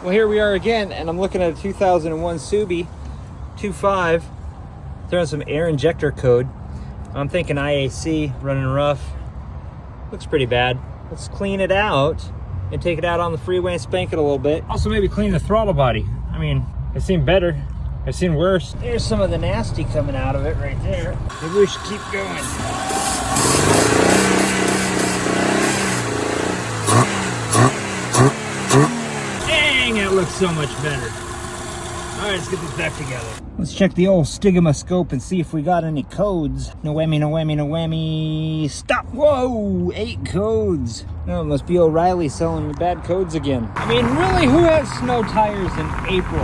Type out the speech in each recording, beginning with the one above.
Well, here we are again, and I'm looking at a 2001 Subi 2.5. Throwing some air injector code. I'm thinking IAC, running rough. Looks pretty bad. Let's clean it out and take it out on the freeway and spank it a little bit. Also maybe clean the throttle body. I mean, I've seen better. I've seen worse. There's some of the nasty coming out of it right there. Maybe we should keep going. Dang, it looks so much better. All right, let's get this back together. Let's check the old Stigma scope and see if we got any codes. No whammy, no whammy, no whammy. Stop! Whoa! 8 codes. No, it must be O'Reilly selling the bad codes again. I mean, really, who has snow tires in April?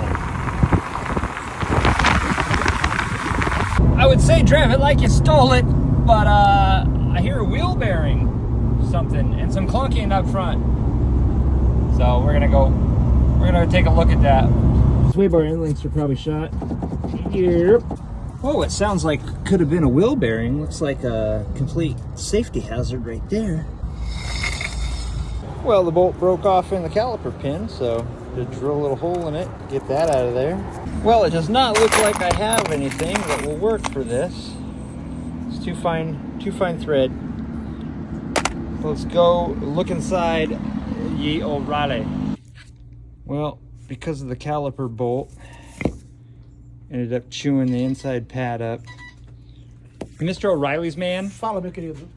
I would say drive it like you stole it, but I hear a wheel bearing something and some clunking up front. So we're gonna take a look at that. Sway bar end links are probably shot. Yep. Oh, it sounds like could have been a wheel bearing. Looks like a complete safety hazard right there. Well, the bolt broke off in the caliper pin, so to drill a little hole in it, get that out of there. Well, it does not look like I have anything that will work for this. It's too fine thread. Let's go look inside ye O'Reilly. Well, because of the caliper bolt, ended up chewing the inside pad up. Mr. O'Reilly's man. Fala, meu querido.